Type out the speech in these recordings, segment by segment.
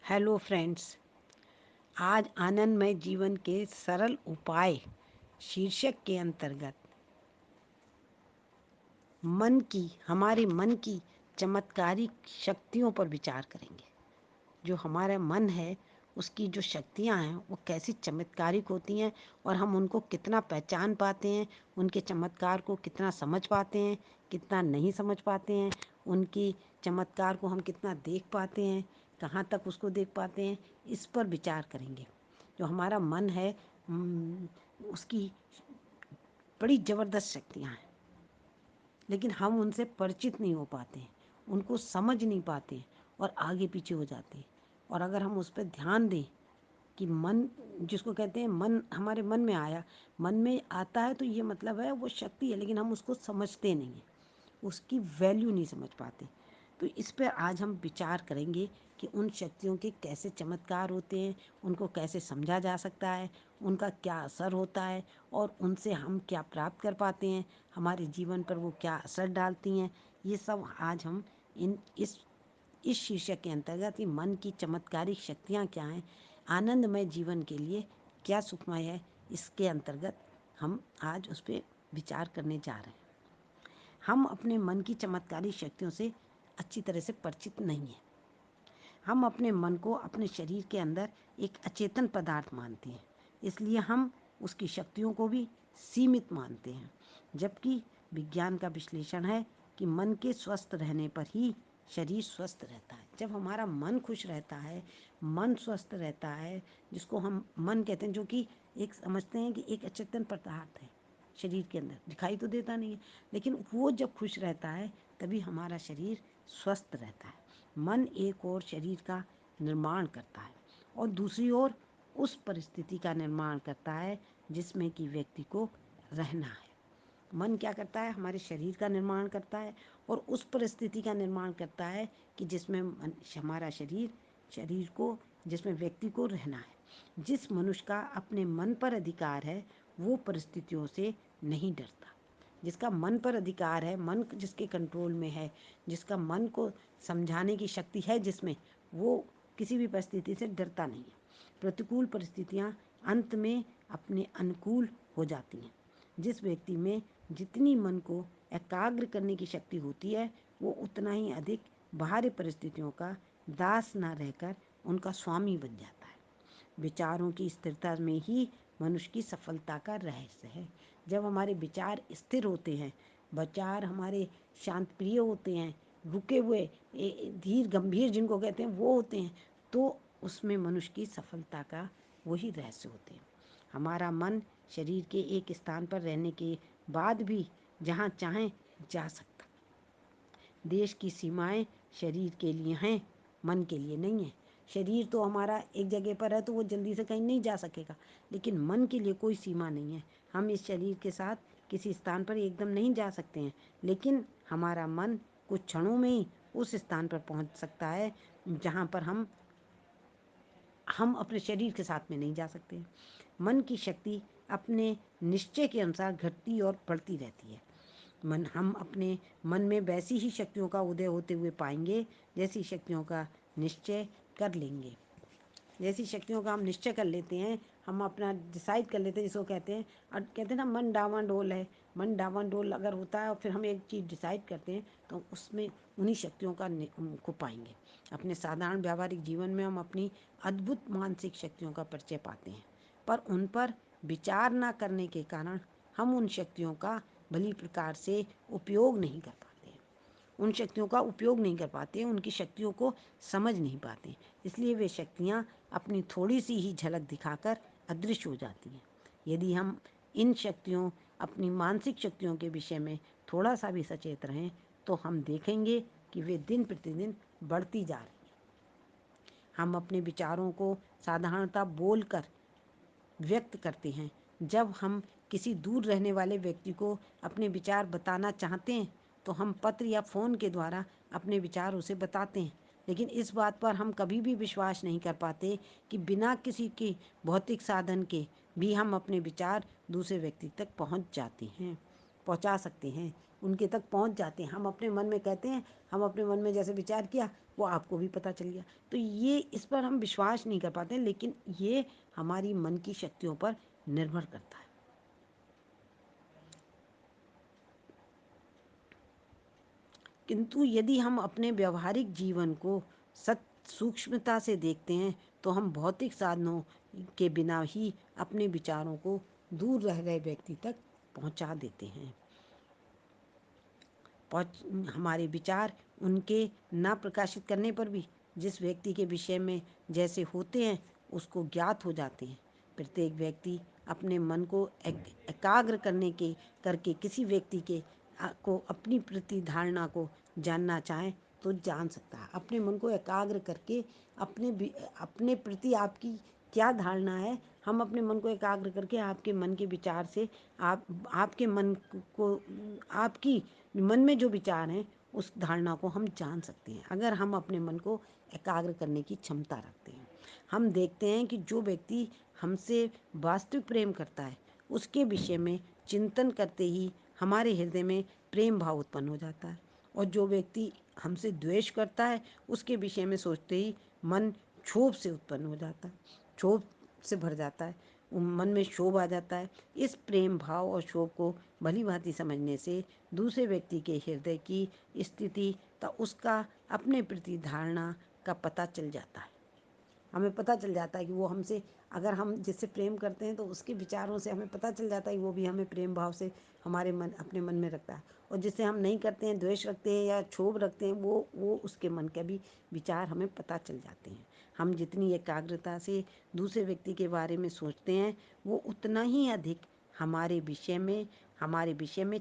Hello friends. आज आनंदमय जीवन के सरल उपाय शीर्षक के अंतर्गत हमारे मन की चमत्कारिक शक्तियों पर विचार करेंगे। जो हमारा मन है उसकी जो शक्तियां हैं वो कैसी चमत्कारिक होती हैं और हम उनको कितना पहचान पाते हैं, उनके चमत्कार को कितना समझ पाते हैं, कितना नहीं समझ पाते हैं, उनकी चमत्कार को हम कितना देख पाते हैं, कहाँ तक उसको देख पाते हैं, इस पर विचार करेंगे। जो हमारा मन है उसकी बड़ी ज़बरदस्त शक्तियाँ हैं, लेकिन हम उनसे परिचित नहीं हो पाते हैं, उनको समझ नहीं पाते हैं और आगे पीछे हो जाते हैं। और अगर हम उस पर ध्यान दें कि मन, जिसको कहते हैं मन, हमारे मन में आया, मन में आता है तो ये मतलब है वो शक्ति है, लेकिन हम उसको समझते नहीं हैं, उसकी वैल्यू नहीं समझ पाते। तो इस पर आज हम विचार करेंगे कि उन शक्तियों के कैसे चमत्कार होते हैं, उनको कैसे समझा जा सकता है, उनका क्या असर होता है और उनसे हम क्या प्राप्त कर पाते हैं, हमारे जीवन पर वो क्या असर डालती हैं। ये सब आज हम इन इस शीर्षक के अंतर्गत ये मन की चमत्कारिक शक्तियाँ क्या हैं, आनंदमय जीवन के लिए क्या सुखमय है, इसके अंतर्गत हम आज उस पर विचार करने जा रहे हैं। हम अपने मन की चमत्कारिक शक्तियों से अच्छी तरह से परिचित नहीं हैं। हम अपने मन को अपने शरीर के अंदर एक अचेतन पदार्थ मानते हैं, इसलिए हम उसकी शक्तियों को भी सीमित मानते हैं। जबकि विज्ञान का विश्लेषण है कि मन के स्वस्थ रहने पर ही शरीर स्वस्थ रहता है। जब हमारा मन खुश रहता है, मन स्वस्थ रहता है, जिसको हम मन कहते हैं, जो कि एक समझते हैं कि एक अचेतन पदार्थ है, शरीर के अंदर दिखाई तो देता नहीं है, लेकिन वो जब खुश रहता है तभी हमारा शरीर स्वस्थ रहता है। मन एक ओर शरीर का निर्माण करता है और दूसरी ओर उस परिस्थिति का निर्माण करता है जिसमें कि व्यक्ति को रहना है। मन क्या करता है, हमारे शरीर का निर्माण करता है और उस परिस्थिति का निर्माण करता है कि जिसमें हमारा शरीर को, जिसमें व्यक्ति को रहना है। जिस मनुष्य का अपने मन पर अधिकार है वो परिस्थितियों से नहीं डरता। जिसका मन पर अधिकार है, मन जिसके कंट्रोल में है, जिसका मन को समझाने की शक्ति है जिसमें, वो किसी भी परिस्थिति से डरता नहीं है। प्रतिकूल परिस्थितियाँ अंत में अपने अनुकूल हो जाती हैं। जिस व्यक्ति में जितनी मन को एकाग्र करने की शक्ति होती है वो उतना ही अधिक बाहरी परिस्थितियों का दास न रहकर उनका स्वामी बन जाता है। विचारों की स्थिरता में ही मनुष्य की सफलता का रहस्य है। जब हमारे विचार स्थिर होते हैं, विचार हमारे शांत प्रिय होते हैं, रुके हुए धीर गंभीर जिनको कहते हैं वो होते हैं, तो उसमें मनुष्य की सफलता का वही रहस्य होते हैं। हमारा मन शरीर के एक स्थान पर रहने के बाद भी जहाँ चाहें जा सकता। देश की सीमाएं शरीर के लिए हैं, मन के लिए नहीं है। शरीर तो हमारा एक जगह पर है तो वो जल्दी से कहीं नहीं जा सकेगा, लेकिन मन के लिए कोई सीमा नहीं है। हम इस शरीर के साथ किसी स्थान पर एकदम नहीं जा सकते हैं, लेकिन हमारा मन कुछ क्षणों में ही उस स्थान पर पहुंच सकता है जहां पर हम अपने शरीर के साथ में नहीं जा सकते। मन की शक्ति अपने निश्चय के अनुसार घटती और बढ़ती रहती है। हम अपने मन में वैसी ही शक्तियों का उदय होते हुए पाएंगे जैसी शक्तियों का निश्चय कर लेंगे। जैसी शक्तियों का हम निश्चय कर लेते हैं, हम अपना डिसाइड कर लेते हैं, जिसको कहते हैं, और कहते हैं ना मन डावाडोल है। मन डावाडोल अगर होता है और फिर हम एक चीज़ डिसाइड करते हैं तो उसमें उन्हीं शक्तियों को पाएंगे। अपने साधारण व्यावहारिक जीवन में हम अपनी अद्भुत मानसिक शक्तियों का परिचय पाते हैं, पर उन पर विचार न करने के कारण हम उन शक्तियों का भली प्रकार से उपयोग नहीं कर पाते हैं। उन शक्तियों का उपयोग नहीं कर पाते हैं, उनकी शक्तियों को समझ नहीं पाते, इसलिए वे शक्तियाँ अपनी थोड़ी सी ही झलक दिखाकर अदृश्य हो जाती हैं। यदि हम इन शक्तियों, अपनी मानसिक शक्तियों के विषय में थोड़ा सा भी सचेत रहें तो हम देखेंगे कि वे दिन प्रतिदिन बढ़ती जा रही हैं। हम अपने विचारों को साधारणतः बोलकर व्यक्त करते हैं। जब हम किसी दूर रहने वाले व्यक्ति को अपने विचार बताना चाहते हैं तो हम पत्र या फ़ोन के द्वारा अपने विचार उसे बताते हैं, लेकिन इस बात पर हम कभी भी विश्वास नहीं कर पाते कि बिना किसी के भौतिक साधन के भी हम अपने विचार दूसरे व्यक्ति तक पहुंचा सकते हैं, उनके तक पहुंच जाते हैं। हम अपने मन में कहते हैं, हम अपने मन में जैसे विचार किया वो आपको भी पता चल गया। तो ये इस पर हम विश्वास नहीं कर पाते, लेकिन ये हमारी मन की शक्तियों पर निर्भर करता है। किंतु यदि हम अपने व्यवहारिक जीवन को सत सूक्ष्मता से देखते हैं तो हम भौतिक साधनों के बिना ही अपने विचारों को दूर रह गए व्यक्ति तक पहुंचा देते हैं। हमारे विचार उनके ना प्रकाशित करने पर भी जिस व्यक्ति के विषय में जैसे होते हैं उसको ज्ञात हो जाते हैं। प्रत्येक व्यक्ति अपने मन को एकाग्र करके किसी व्यक्ति को अपनी प्रति धारणा को जानना चाहे तो जान सकता है। अपने मन को एकाग्र करके अपने प्रति आपकी क्या धारणा है, हम अपने मन को एकाग्र करके आपके मन के विचार से आपके मन को आपकी मन में जो विचार हैं उस धारणा को हम जान सकते हैं, अगर हम अपने मन को एकाग्र करने की क्षमता रखते हैं। हम देखते हैं कि जो व्यक्ति हमसे वास्तविक प्रेम करता है उसके विषय में चिंतन करते ही हमारे हृदय में प्रेम भाव उत्पन्न हो जाता है, और जो व्यक्ति हमसे द्वेष करता है उसके विषय में सोचते ही मन क्षोभ से उत्पन्न हो जाता है, क्षोभ से भर जाता है, मन में क्षोभ आ जाता है। इस प्रेम भाव और क्षोभ को भली भांति समझने से दूसरे व्यक्ति के हृदय की स्थिति तो उसका अपने प्रति धारणा का पता चल जाता है। हमें पता चल जाता है कि वो हमसे, अगर हम जिससे प्रेम करते हैं तो उसके विचारों से हमें पता चल जाता है कि वो भी हमें प्रेम भाव से अपने मन में रखता है, और जिससे हम नहीं करते हैं, द्वेष रखते हैं या क्षोभ रखते हैं, वो उसके मन के भी विचार हमें पता चल जाते हैं। हम जितनी एकाग्रता से दूसरे व्यक्ति के बारे में सोचते हैं वो उतना ही अधिक हमारे विषय में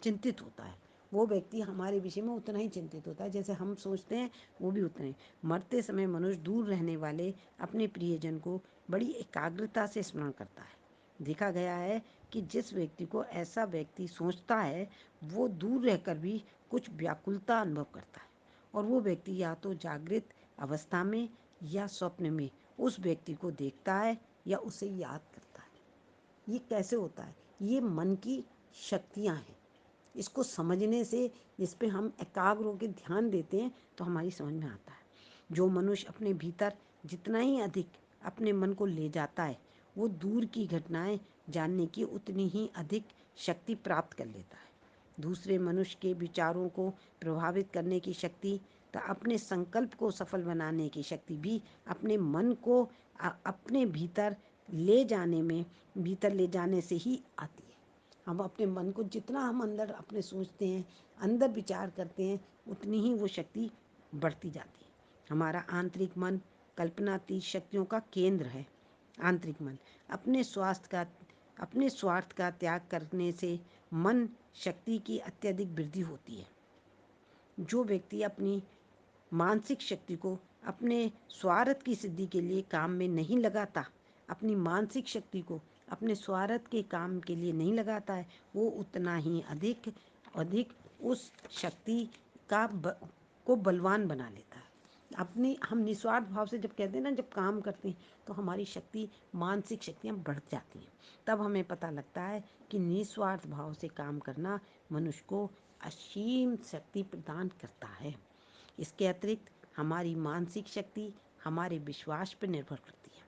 चिंतित होता है। वो व्यक्ति हमारे विषय में उतना ही चिंतित होता है जैसे हम सोचते हैं, वो भी उतने ही। मरते समय मनुष्य दूर रहने वाले अपने प्रियजन को बड़ी एकाग्रता से स्मरण करता है। देखा गया है कि जिस व्यक्ति को ऐसा व्यक्ति सोचता है वो दूर रहकर भी कुछ व्याकुलता अनुभव करता है, और वो व्यक्ति या तो जागृत अवस्था में या स्वप्न में उस व्यक्ति को देखता है या उसे याद करता है। ये कैसे होता है? ये मन की शक्तियाँ हैं। इसको समझने से, जिस पे हम एकाग्र होकर ध्यान देते हैं तो हमारी समझ में आता है। जो मनुष्य अपने भीतर जितना ही अधिक अपने मन को ले जाता है वो दूर की घटनाएं जानने की उतनी ही अधिक शक्ति प्राप्त कर लेता है। दूसरे मनुष्य के विचारों को प्रभावित करने की शक्ति तो अपने संकल्प को सफल बनाने की शक्ति भी अपने मन को अपने भीतर ले जाने से ही आती है। हम अपने मन को जितना हम अंदर अपने सोचते हैं, अंदर विचार करते हैं, उतनी ही वो शक्ति बढ़ती जाती है। हमारा आंतरिक मन कल्पनातीत शक्तियों का केंद्र है। आंतरिक मन अपने स्वार्थ का त्याग करने से मन शक्ति की अत्यधिक वृद्धि होती है। जो व्यक्ति अपनी मानसिक शक्ति को अपने स्वार्थ की सिद्धि के लिए काम में नहीं लगाता, अपनी मानसिक शक्ति को अपने स्वार्थ के काम के लिए नहीं लगाता है, वो उतना ही अधिक अधिक उस शक्ति को बलवान बना लेता है। अपनी हम निस्वार्थ भाव से जब कहते हैं ना, जब काम करते हैं तो हमारी शक्ति, मानसिक शक्तियाँ बढ़ जाती हैं। तब हमें पता लगता है कि निस्वार्थ भाव से काम करना मनुष्य को असीम शक्ति प्रदान करता है। इसके अतिरिक्त हमारी मानसिक शक्ति हमारे विश्वास पर निर्भर करती है।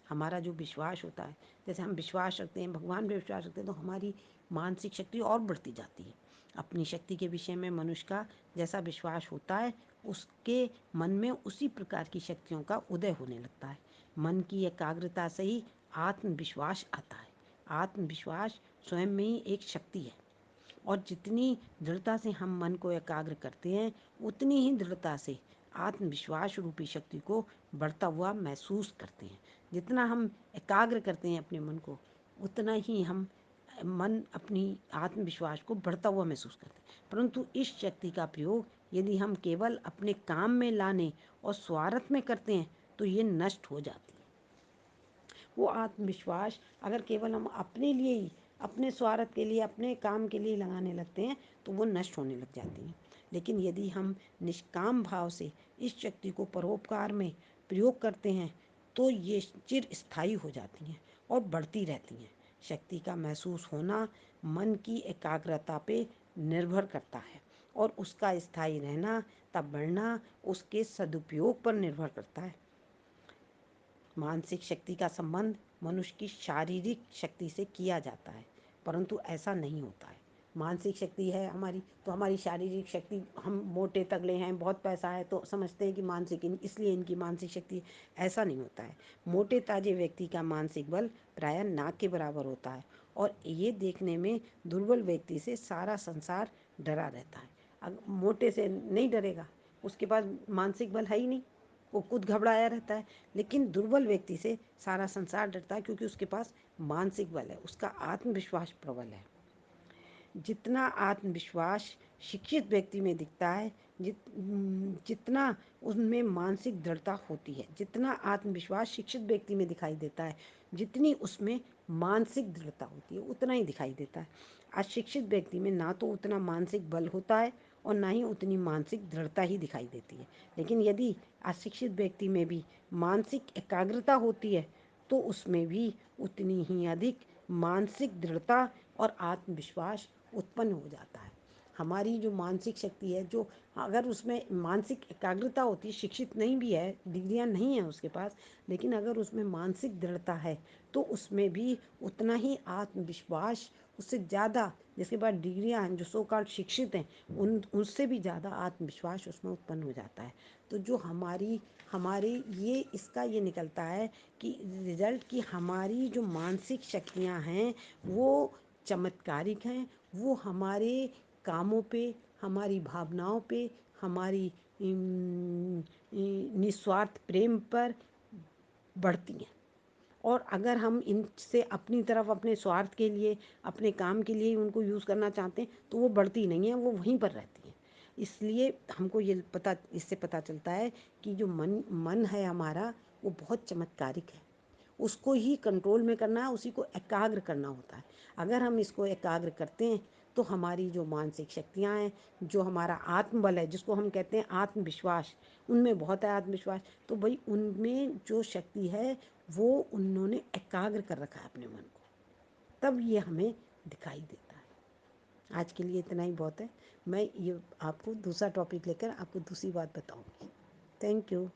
हमारा जो विश्वास होता है, जैसे हम विश्वास रखते हैं, भगवान पे विश्वास रखते हैं, तो हमारी मानसिक शक्ति और बढ़ती जाती है। अपनी शक्ति के विषय में मनुष्य का जैसा विश्वास होता है उसके मन में उसी प्रकार की शक्तियों का उदय होने लगता है। मन की एकाग्रता से ही आत्मविश्वास आता है। आत्मविश्वास स्वयं में ही एक शक्ति है, और जितनी दृढ़ता से हम मन को एकाग्र करते हैं उतनी ही दृढ़ता से आत्मविश्वास रूपी शक्ति को बढ़ता हुआ महसूस करते हैं। जितना हम एकाग्र करते हैं अपने मन को, उतना ही हम मन अपनी आत्मविश्वास को बढ़ता हुआ महसूस करते हैं। परंतु इस शक्ति का प्रयोग यदि हम केवल अपने काम में लाने और स्वार्थ में करते हैं तो ये नष्ट हो जाती है। वो आत्मविश्वास अगर केवल हम अपने लिए ही, अपने स्वार्थ के लिए, अपने काम के लिए लगाने लगते हैं तो वो नष्ट होने लग जाती हैं। लेकिन यदि हम निष्काम भाव से इस शक्ति को परोपकार में प्रयोग करते हैं तो ये चिर स्थायी हो जाती हैं और बढ़ती रहती हैं। शक्ति का महसूस होना मन की एकाग्रता पे निर्भर करता है। और उसका स्थायी रहना तब बढ़ना उसके सदुपयोग पर निर्भर करता है। मानसिक शक्ति का संबंध मनुष्य की शारीरिक शक्ति से किया जाता है, परंतु ऐसा नहीं होता है। मानसिक शक्ति है हमारी, तो हमारी शारीरिक शक्ति, हम मोटे तगड़े हैं, बहुत पैसा है, तो समझते हैं कि मानसिक, इसलिए इनकी मानसिक शक्ति। ऐसा नहीं होता है। मोटे ताजे व्यक्ति का मानसिक बल प्रायः नाक के बराबर होता है, और ये देखने में दुर्बल व्यक्ति से सारा संसार डरा रहता है। अगर मोटे से नहीं डरेगा, उसके पास मानसिक बल है ही नहीं, वो खुद घबराया रहता है। लेकिन दुर्बल व्यक्ति से सारा संसार डरता है, क्योंकि उसके पास मानसिक बल है, उसका आत्मविश्वास प्रबल है। जितना आत्मविश्वास शिक्षित व्यक्ति में दिखता है, जितना उसमें मानसिक दृढ़ता होती है, जितना आत्मविश्वास शिक्षित व्यक्ति में दिखाई देता है, जितनी उसमें मानसिक दृढ़ता होती है, उतना ही दिखाई देता है। अशिक्षित व्यक्ति में ना तो उतना मानसिक बल होता है और ना ही उतनी मानसिक दृढ़ता ही दिखाई देती है। लेकिन यदि अशिक्षित व्यक्ति में भी मानसिक एकाग्रता होती है, तो उसमें भी उतनी ही अधिक मानसिक दृढ़ता और आत्मविश्वास उत्पन्न हो जाता है। हमारी जो मानसिक शक्ति है, जो अगर उसमें मानसिक एकाग्रता होती है, शिक्षित नहीं भी है, डिग्रियां नहीं है उसके पास, लेकिन अगर उसमें मानसिक दृढ़ता है, तो उसमें भी उतना ही आत्मविश्वास, उससे ज़्यादा, जिसके पास डिग्रियां हैं, जो सो कॉल्ड शिक्षित हैं, उससे भी ज़्यादा आत्मविश्वास उसमें उत्पन्न हो जाता है। तो जो हमारी हमारे ये इसका ये निकलता है कि रिजल्ट, कि हमारी जो मानसिक शक्तियाँ हैं वो चमत्कारिक हैं। वो हमारे कामों पे, हमारी भावनाओं पे, हमारी निस्वार्थ प्रेम पर बढ़ती हैं। और अगर हम इनसे अपनी तरफ, अपने स्वार्थ के लिए, अपने काम के लिए उनको यूज़ करना चाहते हैं, तो वो बढ़ती नहीं है, वो वहीं पर रहती हैं। इसलिए हमको ये इससे पता चलता है कि जो मन मन है हमारा, वो बहुत चमत्कारिक है। उसको ही कंट्रोल में करना है, उसी को एकाग्र करना होता है। अगर हम इसको एकाग्र करते हैं, तो हमारी जो मानसिक शक्तियाँ हैं, जो हमारा आत्मबल है, जिसको हम कहते हैं आत्मविश्वास, उनमें बहुत है आत्मविश्वास, तो भाई उनमें जो शक्ति है वो उन्होंने एकाग्र कर रखा है अपने मन को, तब ये हमें दिखाई देता है। आज के लिए इतना ही बहुत है। मैं ये आपको दूसरा टॉपिक लेकर आपको दूसरी बात बताऊंगी। Thank you.